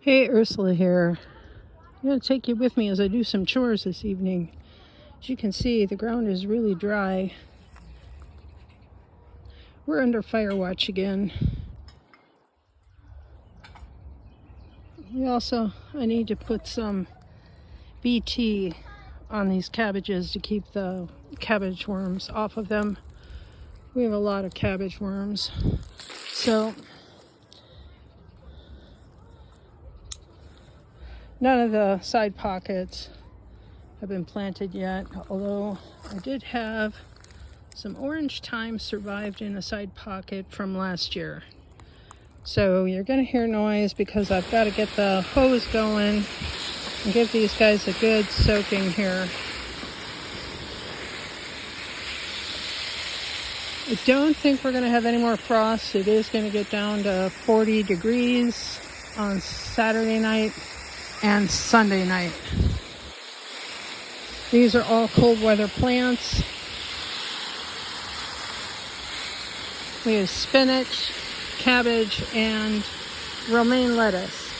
Hey, Ursula here. I'm going to take you with me as I do some chores this evening. As you can see, the ground is really dry. We're under fire watch again. I need to put some BT on these cabbages to keep the cabbage worms off of them. We have a lot of cabbage worms. So, none of the side pockets have been planted yet, although I did have some orange thyme survived in a side pocket from last year. So you're going to hear noise because I've got to get the hose going and give these guys a good soaking here. I don't think we're going to have any more frost. It is going to get down to 40 degrees on Saturday night and Sunday night. These are all cold weather plants. We have spinach, cabbage, and romaine lettuce.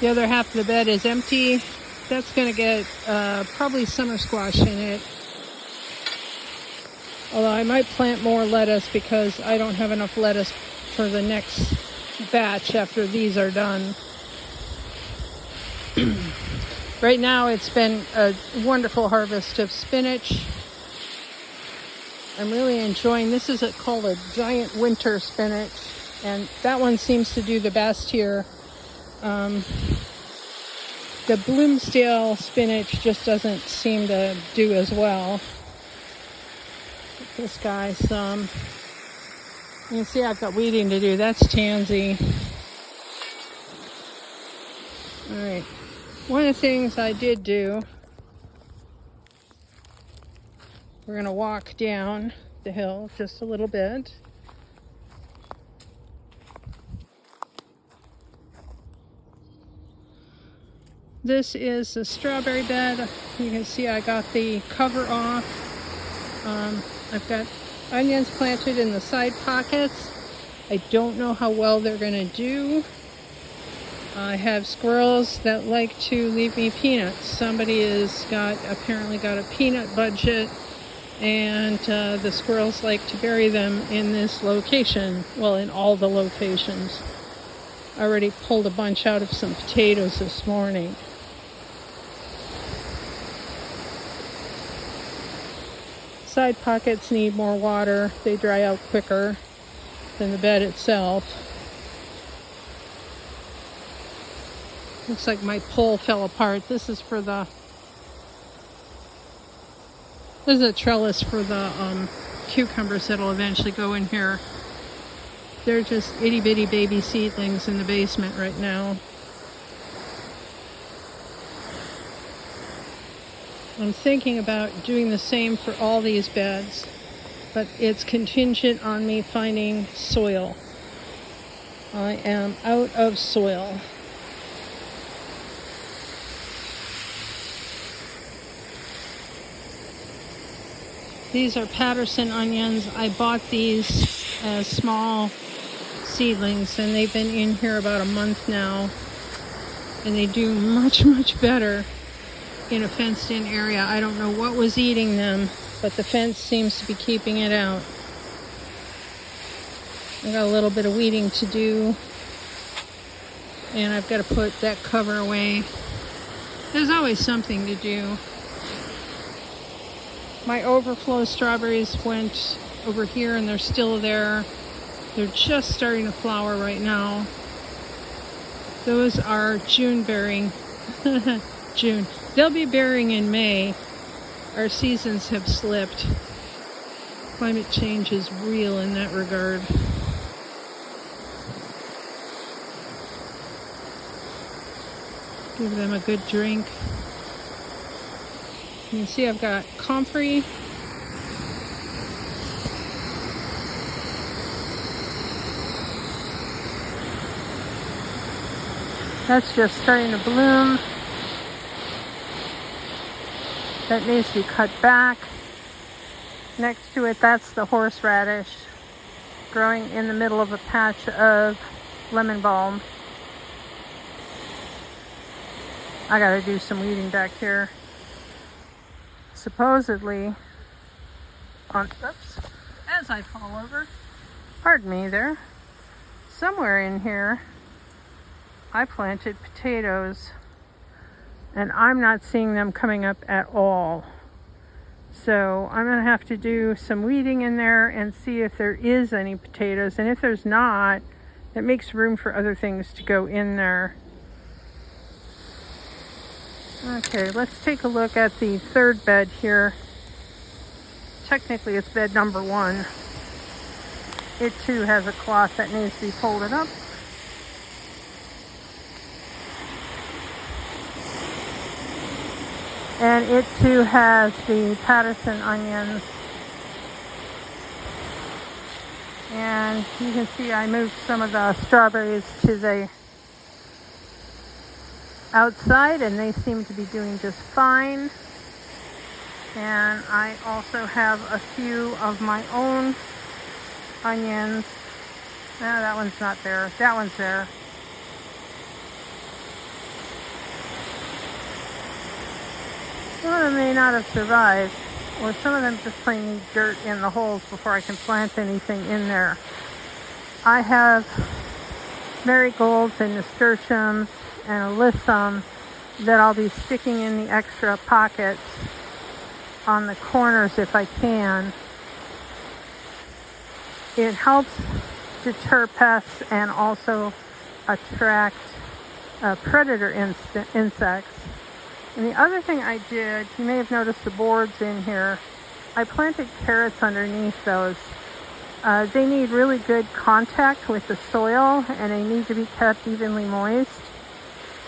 The other half of the bed is empty. That's going to get probably summer squash in it. Although I might plant more lettuce because I don't have enough lettuce for the next batch after these are done. Right now it's been a wonderful harvest of spinach. I'm really enjoying, this is called a giant winter spinach, and that one seems to do the best here. The Bloomsdale spinach just doesn't seem to do as well. This guy some. You can see I've got weeding to do. That's tansy. Alright. One of the things I did do, we're going to walk down the hill just a little bit. This is the strawberry bed. You can see I got the cover off. I've got onions planted in the side pockets. I don't know how well they're going to do. I have squirrels that like to leave me peanuts. Somebody has apparently got a peanut budget, and the squirrels like to bury them in this location. Well, in all the locations. I already pulled a bunch out of some potatoes this morning. Side pockets need more water. They dry out quicker than the bed itself. Looks like my pole fell apart. This is a trellis for the cucumbers that'll eventually go in here. They're just itty bitty baby seedlings in the basement right now. I'm thinking about doing the same for all these beds, but it's contingent on me finding soil. I am out of soil. These are Patterson onions. I bought these as small seedlings, and they've been in here about a month now, and they do much, much better in a fenced-in area. I don't know what was eating them, but the fence seems to be keeping it out. I got a little bit of weeding to do, and I've got to put that cover away. There's always something to do. My overflow strawberries went over here, and they're still there. They're just starting to flower right now. Those are June bearing. June. They'll be bearing in May. Our seasons have slipped. Climate change is real in that regard. Give them a good drink. You can see I've got comfrey. That's just starting to bloom. That needs to be cut back. Next to it, that's the horseradish. growing in the middle of a patch of lemon balm. I gotta do some weeding back here. Supposedly, oops, as I fall over, pardon me there, somewhere in here, I planted potatoes and I'm not seeing them coming up at all. So I'm gonna have to do some weeding in there and see if there is any potatoes. And if there's not, it makes room for other things to go in there. Okay, let's take a look at the third bed here. Technically it's bed number 1. It too has a cloth that needs to be folded up. And it too has the Patterson onions. And you can see I moved some of the strawberries to the outside and they seem to be doing just fine. And I also have a few of my own onions. No, that one's not there. That one's there. Some of them may not have survived, or some of them just plain need dirt in the holes before I can plant anything in there. I have marigolds and nasturtiums and alyssum that I'll be sticking in the extra pockets on the corners if I can. It helps deter pests and also attract predator insects. And the other thing I did, you may have noticed the boards in here, I planted carrots underneath those. They need really good contact with the soil and they need to be kept evenly moist.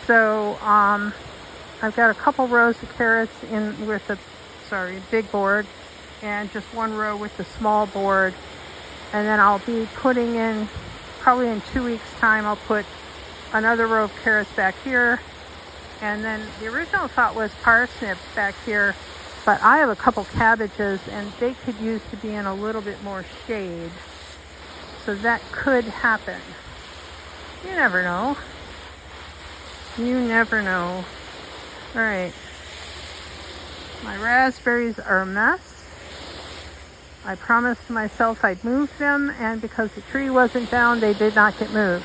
So I've got a couple rows of carrots in with the big board and just one row with the small board. And then I'll be putting in, probably in 2 weeks time, I'll put another row of carrots back here. And then the original thought was parsnips back here, but I have a couple cabbages and they could use to be in a little bit more shade. So that could happen. You never know. You never know. All right. My raspberries are a mess. I promised myself I'd move them, and because the tree wasn't down, they did not get moved.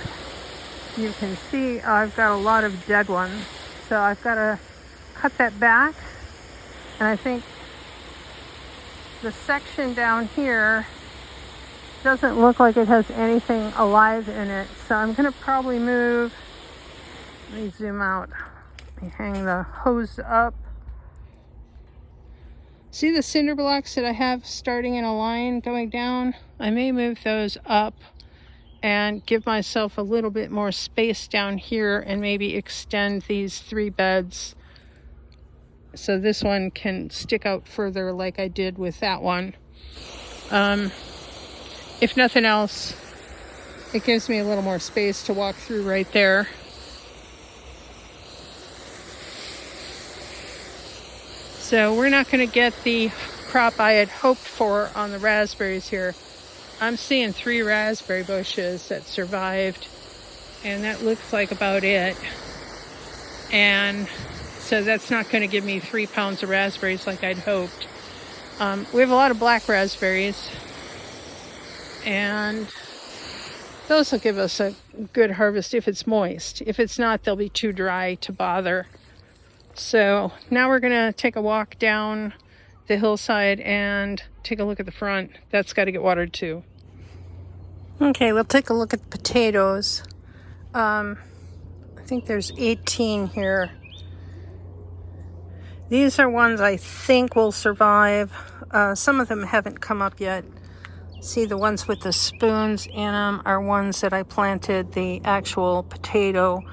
You can see I've got a lot of dead ones. So I've got to cut that back. And I think the section down here doesn't look like it has anything alive in it. So I'm going to probably move. Let me zoom out. Let me hang the hose up. See the cinder blocks that I have starting in a line going down? I may move those up and give myself a little bit more space down here and maybe extend these 3 beds so this one can stick out further like I did with that one. If nothing else, it gives me a little more space to walk through right there. So we're not going to get the crop I had hoped for on the raspberries here. I'm seeing 3 raspberry bushes that survived, and that looks like about it. And so that's not going to give me 3 pounds of raspberries like I'd hoped. We have a lot of black raspberries, and those will give us a good harvest if it's moist. If it's not, they'll be too dry to bother. So now we're going to take a walk down the hillside and take a look at the front. That's got to get watered too. Okay, we'll take a look at the potatoes. I think there's 18 here. These are ones I think will survive. Some of them haven't come up yet. See, the ones with the spoons in them are ones that I planted the actual potato,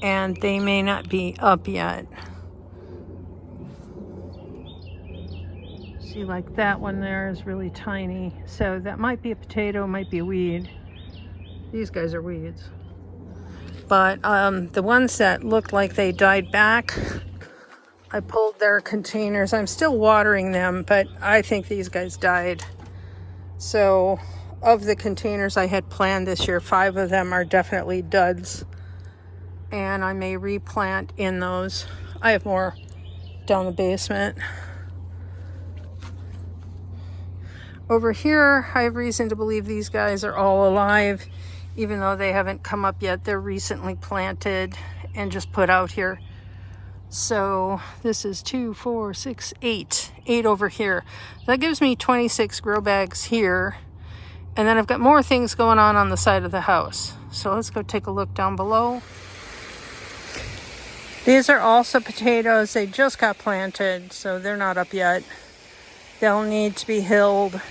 and they may not be up yet. See, like that one there is really tiny. So that might be a potato, might be a weed. These guys are weeds. But the ones that looked like they died back, I pulled their containers. I'm still watering them, but I think these guys died. So of the containers I had planned this year, 5 of them are definitely duds. And I may replant in those. I have more down the basement. Over here, I have reason to believe these guys are all alive, even though they haven't come up yet. They're recently planted and just put out here. So this is 2, 4, 6, 8. 8 over here. That gives me 26 grow bags here. And then I've got more things going on the side of the house. So let's go take a look down below. These are also potatoes. They just got planted, so they're not up yet. They'll need to be hilled,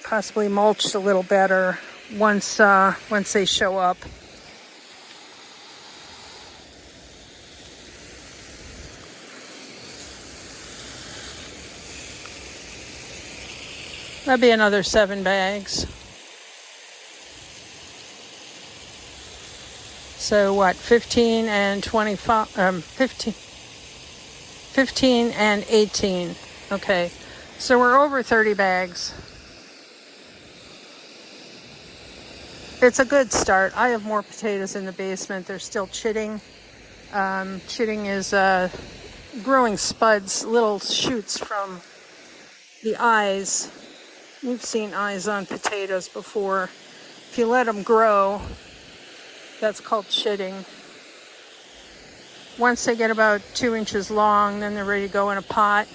possibly mulched a little better once they show up. That'd be another 7 bags. So what, 15 and 25, 15 and 18. Okay, so we're over 30 bags. It's a good start. I have more potatoes in the basement. They're still chitting. Chitting is growing spuds, little shoots from the eyes. You've seen eyes on potatoes before. If you let them grow, that's called chitting. Once they get about 2 inches long, then they're ready to go in a pot.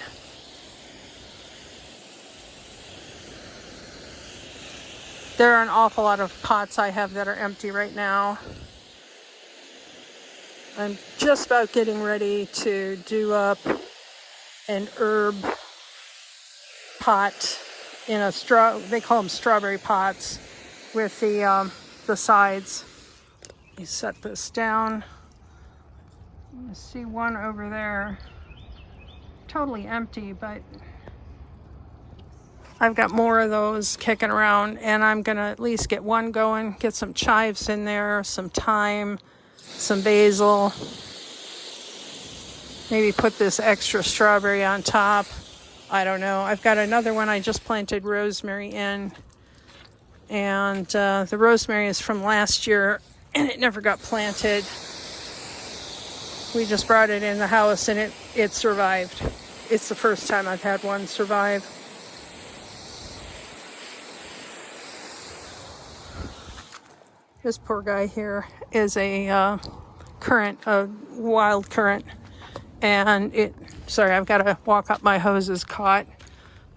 There are an awful lot of pots I have that are empty right now. I'm just about getting ready to do up an herb pot in a they call them strawberry pots, with the sides. You set this down. You see one over there, totally empty, but I've got more of those kicking around, and I'm gonna at least get one going, get some chives in there, some thyme, some basil, maybe put this extra strawberry on top. I don't know. I've got another one I just planted rosemary in, and the rosemary is from last year and it never got planted. We just brought it in the house and it survived. It's the first time I've had one survive. This poor guy here is a wild currant, and sorry, I've got to walk up, my hose is caught.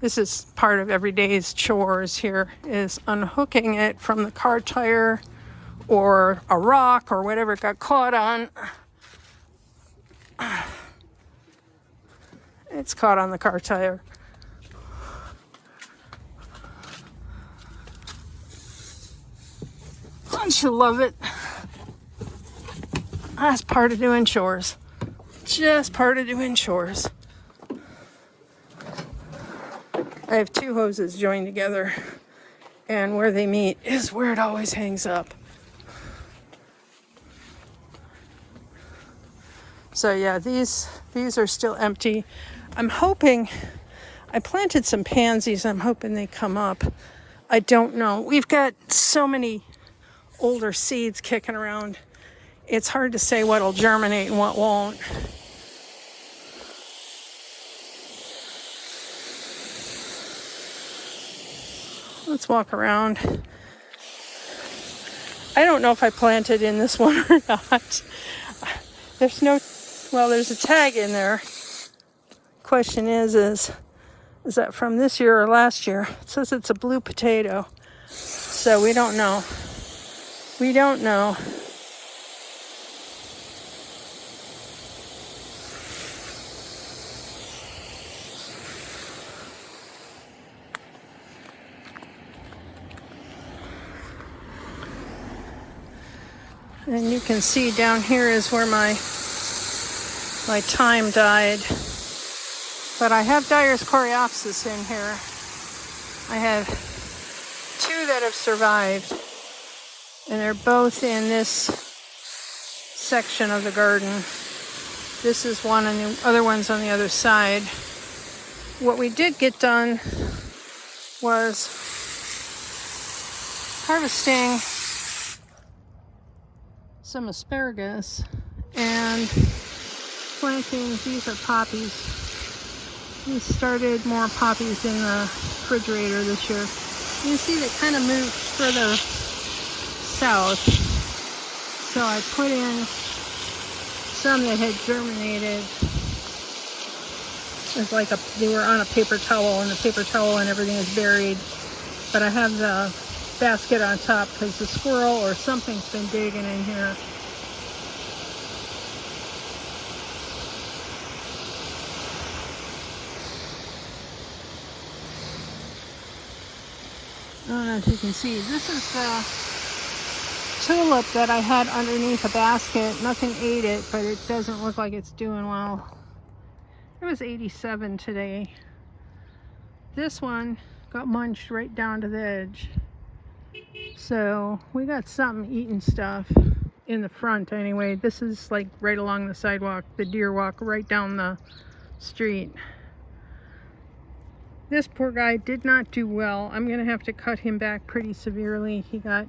This is part of every day's chores here, is unhooking it from the car tire or a rock or whatever it got caught on. It's caught on the car tire. Don't you love it? That's part of doing chores. Just part of doing chores. I have 2 hoses joined together, and where they meet is where it always hangs up. So yeah, these are still empty. I'm hoping, I planted some pansies. I'm hoping they come up. I don't know. We've got so many older seeds kicking around. It's hard to say what'll germinate and what won't. Let's walk around. I don't know if I planted in this one or not. There's a tag in there. Question is that from this year or last year? It says it's a blue potato. So we don't know. We don't know. And you can see down here is where my thyme died. But I have Dyer's coreopsis in here. I have 2 that have survived. And they're both in this section of the garden. This is one and the other one's on the other side. What we did get done was harvesting some asparagus and planting. These are poppies. We started more poppies in the refrigerator this year. You can see they kind of moved further south. So I put in some that had germinated. It's like they were on a paper towel, and the paper towel and everything is buried. But I have the basket on top because the squirrel or something's been digging in here. I don't know if you can see. This is the tulip that I had underneath a basket. Nothing ate it, but it doesn't look like it's doing well. It was 87 today. This one got munched right down to the edge. So we got something eating stuff in the front anyway. This is like right along the sidewalk. The deer walk right down the street. This poor guy did not do well. I'm gonna have to cut him back pretty severely. He got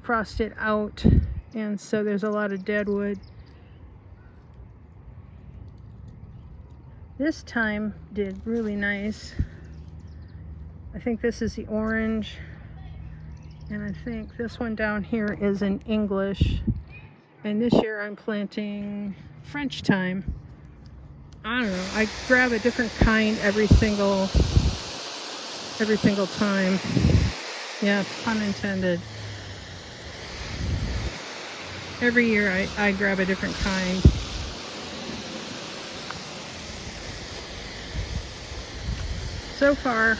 frosted out, and so there's a lot of dead wood. This time did really nice. I think this is the orange, and I think this one down here is an English. And this year I'm planting French thyme. I don't know, I grab a different kind every single time. Yeah, pun intended. Every year I grab a different kind. So far,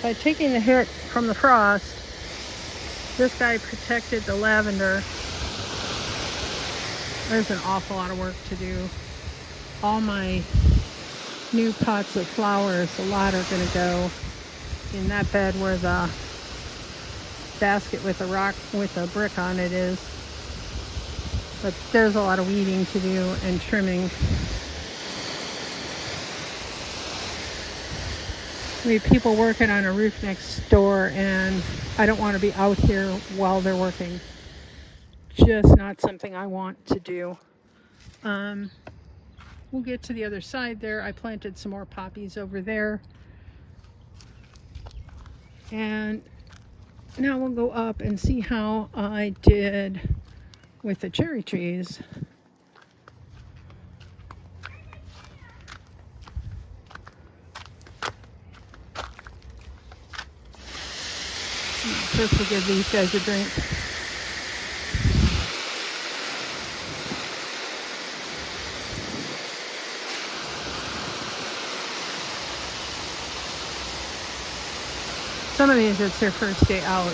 by taking the hit from the frost, this guy protected the lavender. There's an awful lot of work to do. All my new pots of flowers, a lot are going to go in that bed where the basket with a brick on it is. But there's a lot of weeding to do and trimming. We have people working on a roof next door, and I don't want to be out here while they're working. Just not something I want to do. We'll get to the other side there. I planted some more poppies over there. And now we'll go up and see how I did with the cherry trees. First we'll give these guys a drink. Some of these, it's their first day out.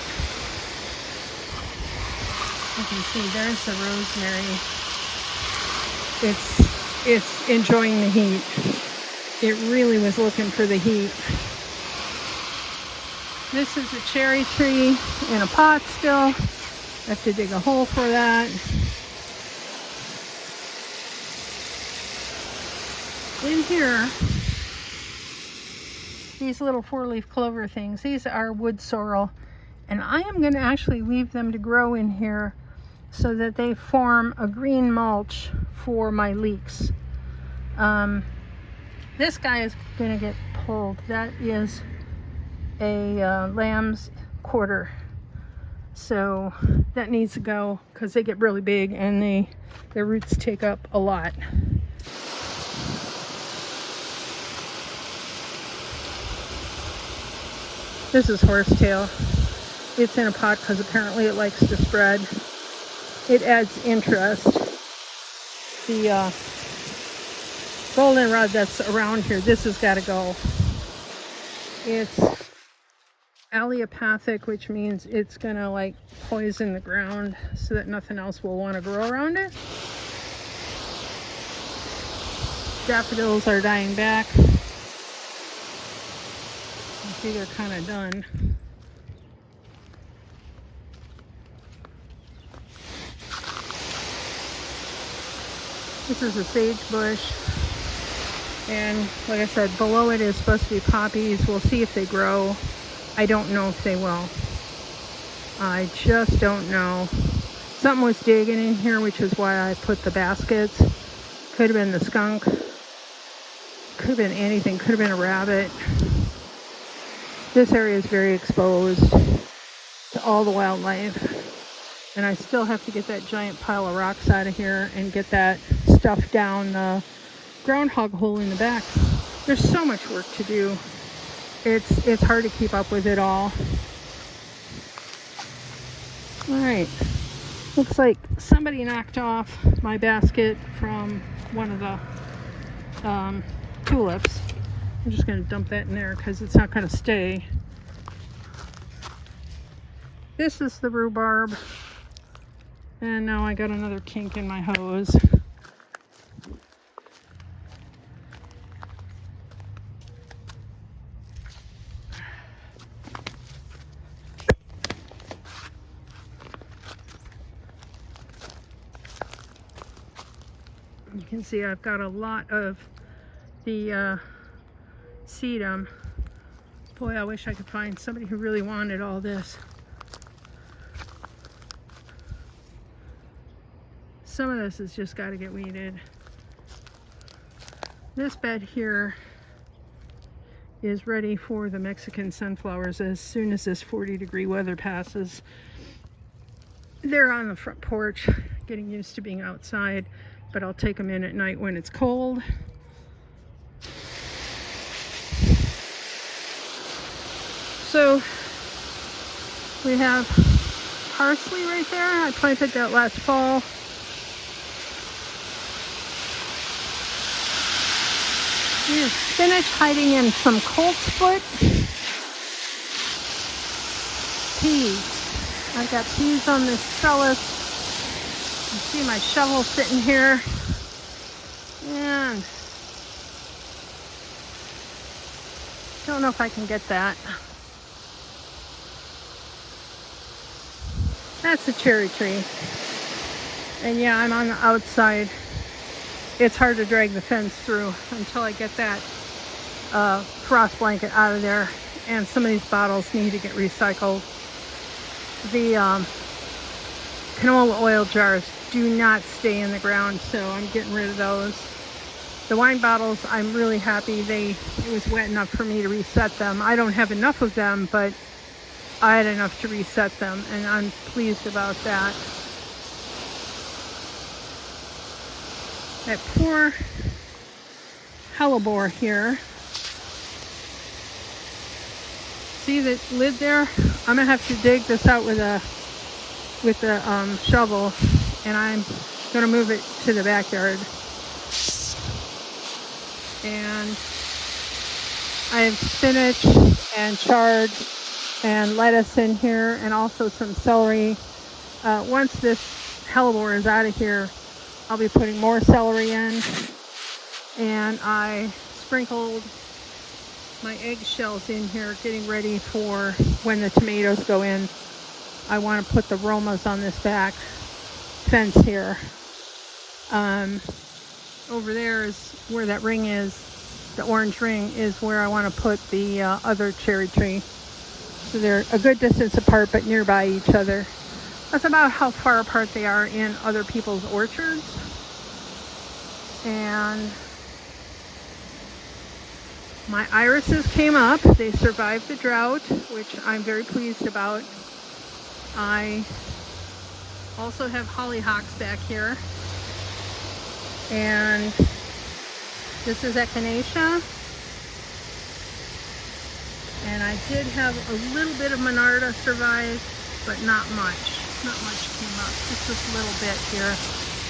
You can see there's the rosemary. It's enjoying the heat. It really was looking for the heat. This is a cherry tree in a pot still. I have to dig a hole for that. In here, these little four-leaf clover things, these are wood sorrel, and I am going to actually leave them to grow in here so that they form a green mulch for my leeks. This guy is going to get pulled. That is a lamb's quarter, so that needs to go because they get really big and their roots take up a lot. This is horsetail. It's in a pot because apparently it likes to spread. It adds interest. The goldenrod that's around here, this has got to go. It's allelopathic, which means it's gonna like poison the ground so that nothing else will want to grow around it. Daffodils are dying back. You see they're kind of done. This is a sage bush, and like I said, below it is supposed to be poppies. We'll see if they grow. I don't know if they will. I just don't know. Something was digging in here, which is why I put the baskets. Could have been the skunk. Could have been anything. Could have been a rabbit. This area is very exposed to all the wildlife. And I still have to get that giant pile of rocks out of here and get that stuff down the groundhog hole in the back. There's so much work to do. It's hard to keep up with it all. All right. Looks like somebody knocked off my basket from one of the tulips. I'm just going to dump that in there because it's not going to stay. This is the rhubarb. And now I got another kink in my hose. You can see I've got a lot of the sedum. Boy, I wish I could find somebody who really wanted all this. Some of this has just got to get weeded. This bed here is ready for the Mexican sunflowers as soon as this 40-degree weather passes. They're on the front porch, getting used to being outside, but I'll take them in at night when it's cold. So we have parsley right there. I planted that last fall. Here's spinach hiding in some coltsfoot. Peas. I've got peas on this trellis. You see my shovel sitting here. And don't know if I can get that. That's a cherry tree. And yeah, I'm on the outside. It's hard to drag the fence through until I get that frost blanket out of there. And some of these bottles need to get recycled. The canola oil jars do not stay in the ground, so I'm getting rid of those. The wine bottles, I'm really happy it was wet enough for me to reset them. I don't have enough of them, but I had enough to reset them, and I'm pleased about that. That poor hellebore here. See the lid there? I'm gonna have to dig this out with a shovel, and I'm gonna move it to the backyard. And I have spinach and chard and lettuce in here, and also some celery. Once this hellebore is out of here, I'll be putting more celery in. And I sprinkled my eggshells in here, getting ready for when the tomatoes go in. I want to put the Romas on this back fence here. Over there is where that ring is. The orange ring is where I want to put the other cherry tree. So they're a good distance apart, but nearby each other. That's about how far apart they are in other people's orchards. And my irises came up. They survived the drought, which I'm very pleased about. I also have hollyhocks back here. And this is echinacea. And I did have a little bit of Monarda survive, but not much. Not much came up, just this little bit here.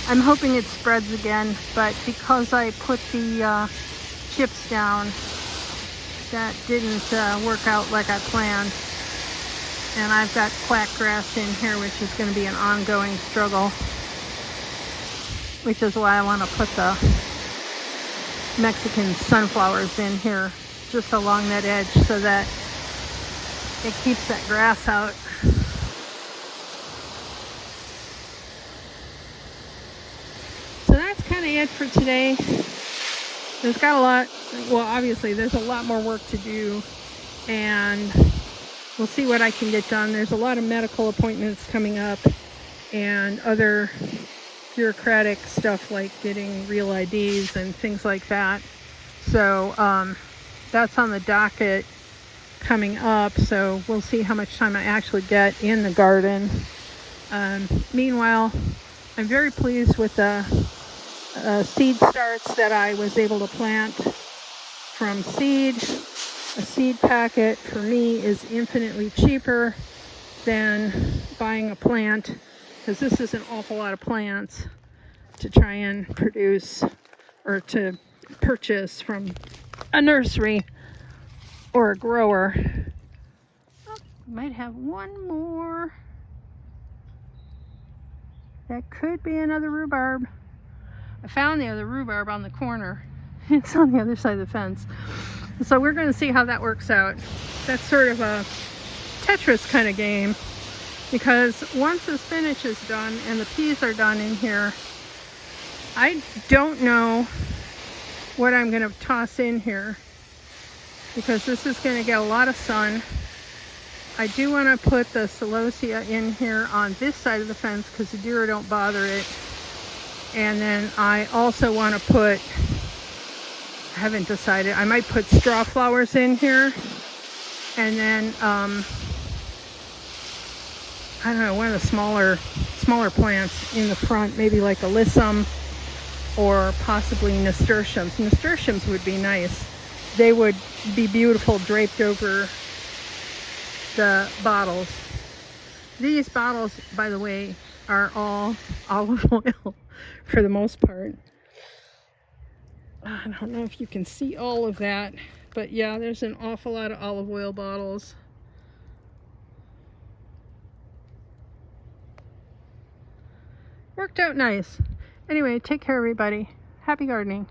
I'm hoping it spreads again, but because I put the chips down, that didn't work out like I planned. And I've got quackgrass in here, which is going to be an ongoing struggle, which is why I want to put the Mexican sunflowers in here, just along that edge, so that it keeps that grass out. So that's kind of it for today. There's got a lot, well, obviously there's a lot more work to do, and we'll see what I can get done. There's a lot of medical appointments coming up and other bureaucratic stuff like getting real IDs and things like that. So that's on the docket coming up. So we'll see how much time I actually get in the garden. Meanwhile, I'm very pleased with the seed starts that I was able to plant from seed. A seed packet for me is infinitely cheaper than buying a plant, because this is an awful lot of plants to try and produce or to purchase from a nursery or a grower. Oh, might have one more. That could be another rhubarb. I found the other rhubarb on the corner. It's on the other side of the fence. So we're going to see how that works out. That's sort of a Tetris kind of game, because once the spinach is done and the peas are done in here, I don't know what I'm going to toss in here, because this is going to get a lot of sun. I do want to put the celosia in here on this side of the fence because the deer don't bother it. And then I also want to put, I haven't decided, I might put straw flowers in here. And then, I don't know, one of the smaller plants in the front, maybe like alyssum or possibly nasturtiums. Nasturtiums would be nice. They would be beautiful draped over the bottles. These bottles, by the way, are all olive oil for the most part. I don't know if you can see all of that, but yeah, there's an awful lot of olive oil bottles. Worked out nice. Anyway, take care everybody. Happy gardening.